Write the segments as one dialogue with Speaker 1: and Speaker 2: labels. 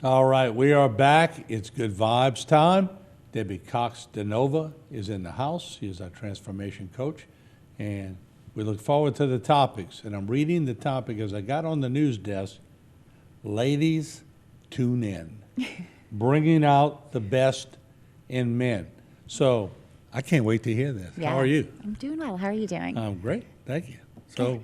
Speaker 1: All right, we are back. It's Good Vibes time. Debbie Cox DeNova is in the house. She is our transformation coach. And we look forward to the topics. And I'm reading the topic as I got on the news desk. Ladies, tune in. Bringing out the best in men. So I can't wait to hear this.
Speaker 2: Yeah.
Speaker 1: How are you?
Speaker 2: I'm doing well. How are you doing?
Speaker 1: I'm great. Thank you. So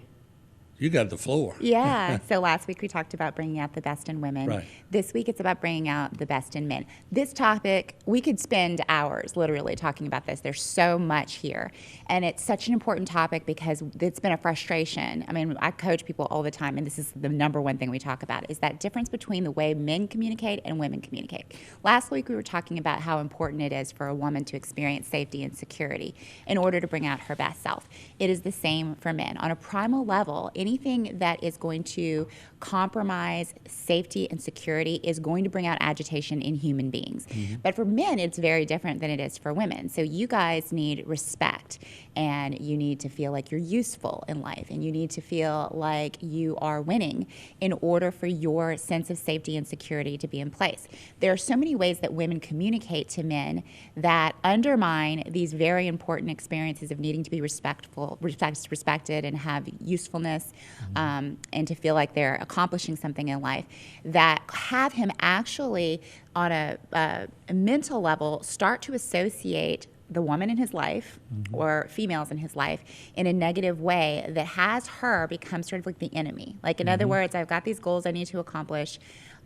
Speaker 1: you got the floor.
Speaker 2: Yeah. So last week we talked about bringing out the best in women.
Speaker 1: Right.
Speaker 2: This week it's about bringing out the best in men. This topic, we could spend hours literally talking about this. There's so much here. And it's such an important topic because it's been a frustration. I mean, I coach people all the time, and this is the number one thing we talk about, is that difference between the way men communicate and women communicate. Last week we were talking about how important it is for a woman to experience safety and security in order to bring out her best self. It is the same for men. On a primal level, anything that is going to compromise safety and security is going to bring out agitation in human beings. Mm-hmm. But for men, it's very different than it is for women. So you guys need respect, and you need to feel like you're useful in life, and you need to feel like you are winning in order for your sense of safety and security to be in place. There are so many ways that women communicate to men that undermine these very important experiences of needing to be respected and have usefulness, and to feel like they're accomplishing something in life, that have him actually on a mental level start to associate the woman in his life or females in his life in a negative way that has her become sort of like the enemy. Like, in other words, I've got these goals I need to accomplish.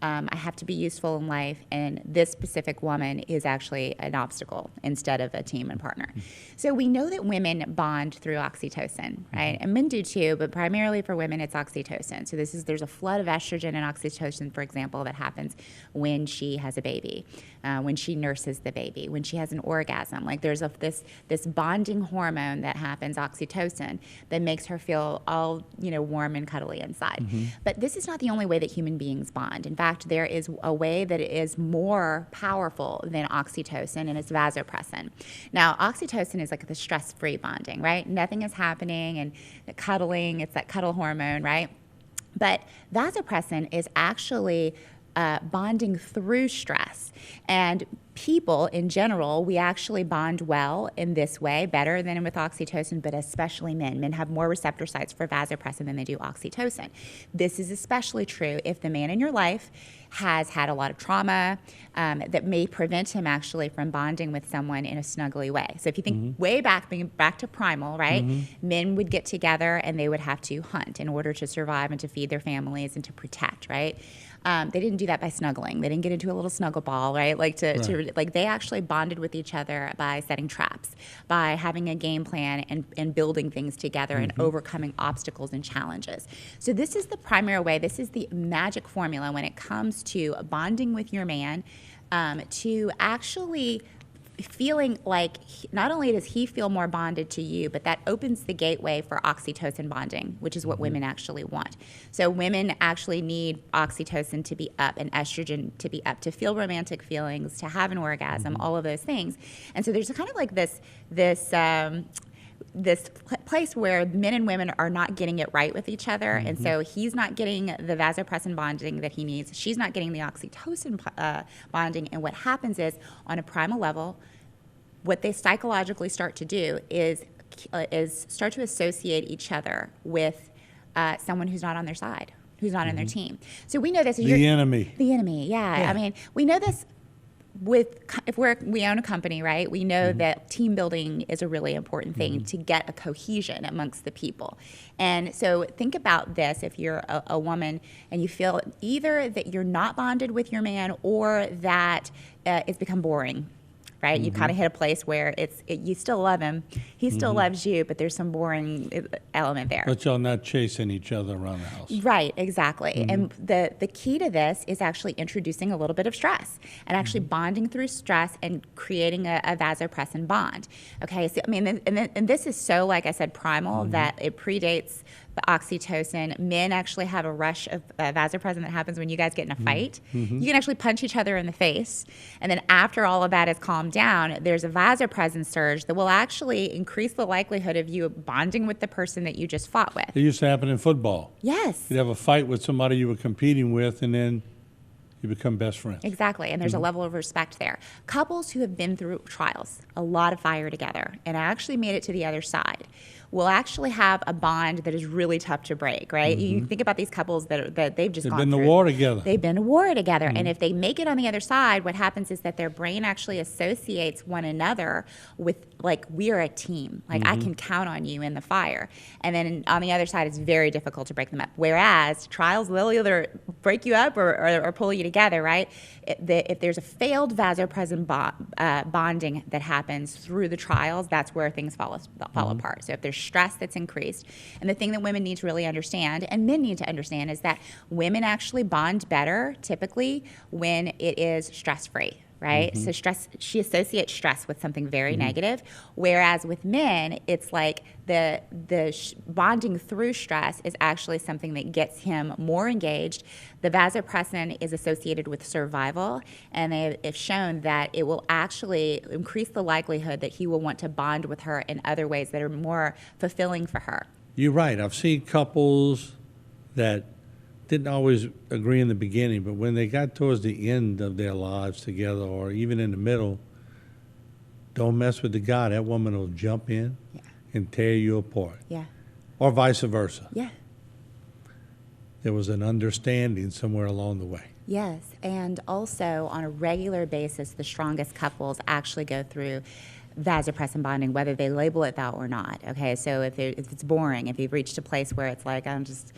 Speaker 2: I have to be useful in life, and this specific woman is actually an obstacle instead of a team and partner. So we know that women bond through oxytocin, right? And men do too, but primarily for women, it's oxytocin. So there's a flood of estrogen and oxytocin, for example, that happens when she has a baby, when she nurses the baby, when she has an orgasm. Like, there's this bonding hormone that happens, oxytocin, that makes her feel all warm and cuddly inside. But this is not the only way that human beings bond. In fact, there is a way that is more powerful than oxytocin, and it's vasopressin. Now, oxytocin is like the stress-free bonding, right? Nothing is happening, and the cuddling, it's that cuddle hormone, right? But vasopressin is actually bonding through stress. And people in general, we actually bond well in this way, better than with oxytocin, but especially men. Men have more receptor sites for vasopressin than they do oxytocin. This is especially true if the man in your life has had a lot of trauma that may prevent him actually from bonding with someone in a snuggly way. So if you think way back, back to primal, right? Men would get together and they would have to hunt in order to survive and to feed their families and to protect, right? They didn't do that by snuggling. They didn't get into a little snuggle ball, right? Like they actually bonded with each other by setting traps, by having a game plan and building things together and overcoming obstacles and challenges. So this is the primary way. This is the magic formula when it comes to bonding with your man, to actually feeling like not only does he feel more bonded to you, but that opens the gateway for oxytocin bonding, which is what women actually want. So women actually need oxytocin to be up and estrogen to be up, to feel romantic feelings, to have an orgasm, all of those things. And so there's kind of like this place where men and women are not getting it right with each other. And so he's not getting the vasopressin bonding that he needs. She's not getting the oxytocin bonding. And what happens is, on a primal level, what they psychologically start to do is start to associate each other with someone who's not on their side, who's not on their team. So we know this.
Speaker 1: The enemy.
Speaker 2: The enemy, yeah. I mean, we know this. If we own a company, right, we know that team building is a really important thing to get a cohesion amongst the people. And so think about this: if you're a woman and you feel either that you're not bonded with your man or that it's become boring, right? You kind of hit a place where you still love him, he still loves you, but there's some boring element there.
Speaker 1: But y'all not chasing each other around the house.
Speaker 2: Right, exactly. And the key to this is actually introducing a little bit of stress and actually bonding through stress and creating a vasopressin bond. Okay, so I mean, and this is so, like I said, primal that it predates the oxytocin. Men actually have a rush of vasopressin that happens when you guys get in a fight. You can actually punch each other in the face, and then after all of that is calmed down, there's a vasopressin surge that will actually increase the likelihood of you bonding with the person that you just fought with.
Speaker 1: It used to happen in football.
Speaker 2: Yes.
Speaker 1: You'd have a fight with somebody you were competing with, and then You become best friends.
Speaker 2: Exactly, and there's a level of respect there. Couples who have been through trials, a lot of fire together, and actually made it to the other side, will actually have a bond that is really tough to break, right? You think about these couples that they've just
Speaker 1: They've
Speaker 2: gone
Speaker 1: been to
Speaker 2: through.
Speaker 1: war together.
Speaker 2: They've been to war together, and if they make it on the other side, what happens is that their brain actually associates one another with, like, we are a team. Like, I can count on you in the fire. And then on the other side, it's very difficult to break them up. Whereas trials will either break you up or pull you together, right? If there's a failed vasopressin bonding that happens through the trials, that's where things fall apart. So if there's stress that's increased, and the thing that women need to really understand, and men need to understand, is that women actually bond better typically when it is stress-free. Right? So she associates stress with something very negative, whereas with men, it's like the bonding through stress is actually something that gets him more engaged. The vasopressin is associated with survival, and they have shown that it will actually increase the likelihood that he will want to bond with her in other ways that are more fulfilling for her.
Speaker 1: You're right. I've seen couples that didn't always agree in the beginning, but when they got towards the end of their lives together, or even in the middle, don't mess with the guy. That woman will jump in and tear you apart,
Speaker 2: Yeah.
Speaker 1: or vice versa.
Speaker 2: Yeah.
Speaker 1: There was an understanding somewhere along the way.
Speaker 2: Yes, and also on a regular basis, the strongest couples actually go through vasopressin bonding, whether they label it that or not. Okay, so if it's boring, if you've reached a place where it's like I'm just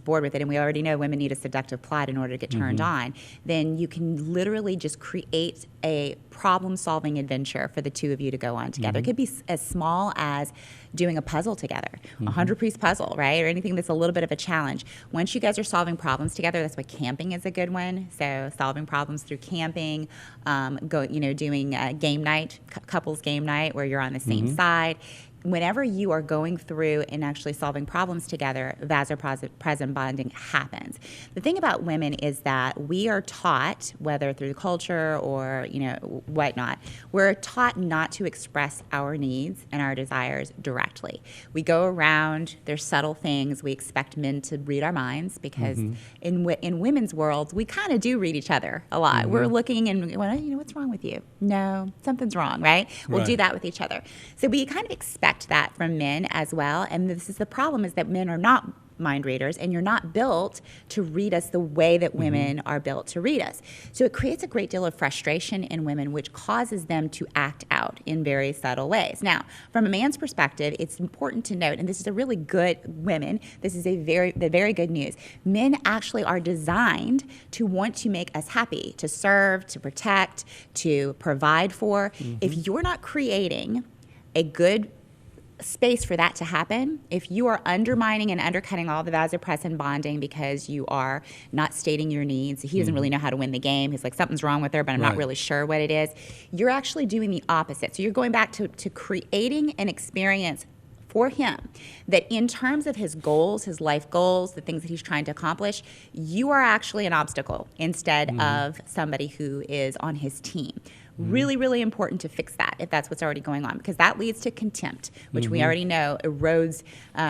Speaker 2: bored with it, and we already know women need a seductive plot in order to get turned on, then you can literally just create a problem-solving adventure for the two of you to go on together. It could be as small as doing a puzzle together, a 100-piece puzzle, right, or anything that's a little bit of a challenge. Once you guys are solving problems together, that's why camping is a good one. So solving problems through camping, doing game night, couples game night, where you're on the same side. Whenever you are going through and actually solving problems together, vasopressin bonding happens. The thing about women is that we are taught, whether through culture or whatnot, we're taught not to express our needs and our desires directly. We go around, there's subtle things. We expect men to read our minds because in women's worlds, we kind of do read each other a lot. We're looking and, what's wrong with you? No, something's wrong, right? We'll do that with each other. So we kind of expect that from men as well, and this is the problem, is that men are not mind readers, and you're not built to read us the way that women are built to read us. So it creates a great deal of frustration in women, which causes them to act out in very subtle ways. Now, from a man's perspective, it's important to note, and this is a really good women, this is the very good news. Men actually are designed to want to make us happy, to serve, to protect, to provide for. If you're not creating a good space for that to happen, if you are undermining and undercutting all the vasopressin bonding because you are not stating your needs, he doesn't really know how to win the game. He's like, something's wrong with her, but I'm not really sure what it is. You're actually doing the opposite. So you're going back to creating an experience for him that in terms of his goals, his life goals, the things that he's trying to accomplish, you are actually an obstacle instead of somebody who is on his team. Really, really important to fix that if that's what's already going on, because that leads to contempt, which we already know erodes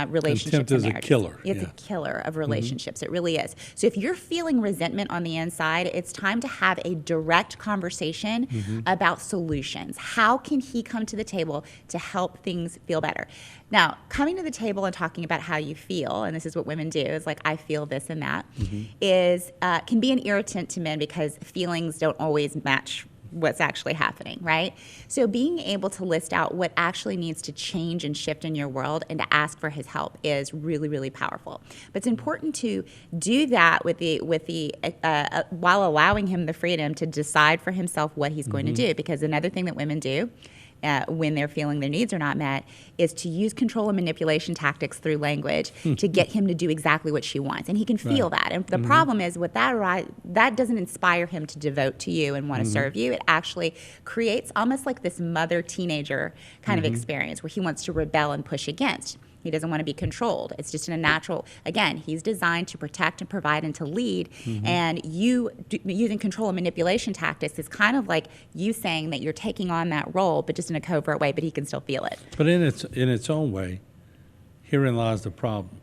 Speaker 2: relationships and marriages.
Speaker 1: Contempt is a killer.
Speaker 2: It's a killer of relationships. It really is. So if you're feeling resentment on the inside, it's time to have a direct conversation about solutions. How can he come to the table to help things feel better? Now, coming to the table and talking about how you feel, and this is what women do, is like, I feel this and that, can be an irritant to men because feelings don't always match what's actually happening, right? So being able to list out what actually needs to change and shift in your world and to ask for his help is really, really powerful. But it's important to do that while allowing him the freedom to decide for himself what he's going to do. Because another thing that women do when they're feeling their needs are not met is to use control and manipulation tactics through language to get him to do exactly what she wants. And he can feel that. And the problem is with that doesn't inspire him to devote to you and want to serve you. It actually creates almost like this mother-teenager kind of experience where he wants to rebel and push against. He doesn't want to be controlled. It's just in a natural, again, he's designed to protect and provide and to lead. And you using control and manipulation tactics is kind of like you saying that you're taking on that role, but just in a covert way, but he can still feel it.
Speaker 1: But in its own way, herein lies the problem.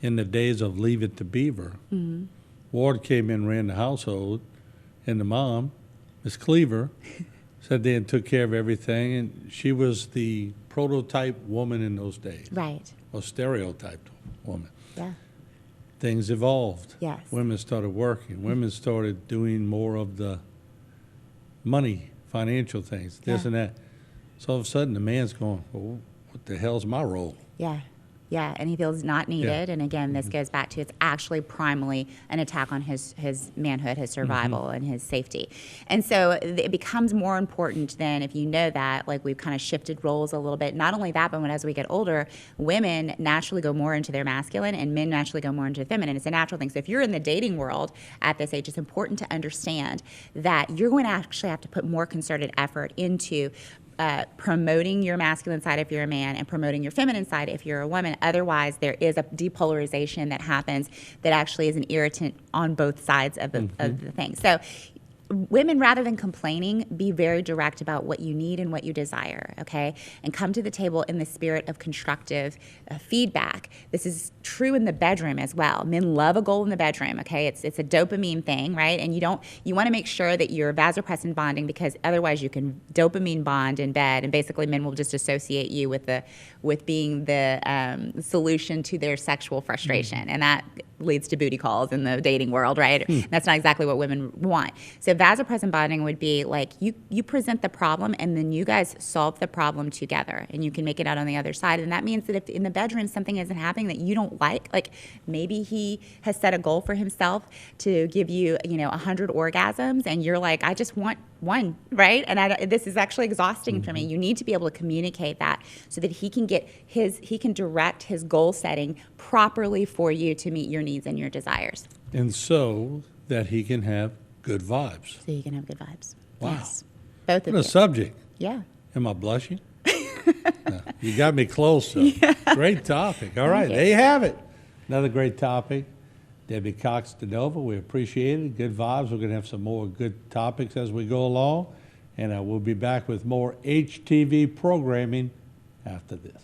Speaker 1: In the days of Leave It to Beaver, Ward came in, ran the household, and the mom, Miss Cleaver, said they took care of everything, and she was the prototype woman in those days,
Speaker 2: Right.
Speaker 1: or stereotyped woman.
Speaker 2: Yeah.
Speaker 1: Things evolved.
Speaker 2: Yes.
Speaker 1: Women started working. Women started doing more of the money, financial things, this
Speaker 2: Yeah.
Speaker 1: and that. So all of a sudden, the man's going, well, what the hell's my role?
Speaker 2: Yeah. Yeah, and he feels not needed. And again, this goes back to it's actually primarily an attack on his manhood, his survival, and his safety. And so it becomes more important than if you know that, like we've kind of shifted roles a little bit. Not only that, but as we get older, women naturally go more into their masculine and men naturally go more into feminine. It's a natural thing. So if you're in the dating world at this age, it's important to understand that you're going to actually have to put more concerted effort into promoting your masculine side if you're a man and promoting your feminine side if you're a woman. Otherwise, there is a depolarization that happens that actually is an irritant on both sides of the thing. So women, rather than complaining, be very direct about what you need and what you desire, okay? And come to the table in the spirit of constructive feedback. This is true in the bedroom as well. Men love a goal in the bedroom, okay? It's a dopamine thing, right? And you want to make sure that you're vasopressin bonding, because otherwise you can dopamine bond in bed, and basically men will just associate you with being the solution to their sexual frustration, and that leads to booty calls in the dating world, right? That's not exactly what women want. So vasopressin bonding would be like you present the problem and then you guys solve the problem together and you can make it out on the other side. And that means that if in the bedroom something isn't happening that you don't like maybe he has set a goal for himself to give you, 100 orgasms and you're like, I just want one, right? And this is actually exhausting for me. You need to be able to communicate that so that he can direct his goal setting properly for you to meet your needs and your desires.
Speaker 1: And so that he can have good vibes.
Speaker 2: So you can have good vibes.
Speaker 1: Wow.
Speaker 2: Yes. Both of
Speaker 1: What a
Speaker 2: you.
Speaker 1: subject.
Speaker 2: Yeah.
Speaker 1: Am I blushing? No, you got me close, though. Great topic. All right, there you have it. Another great topic. Debbie Cox DeNova, we appreciate it. Good vibes. We're going to have some more good topics as we go along. And we'll be back with more HTV programming after this.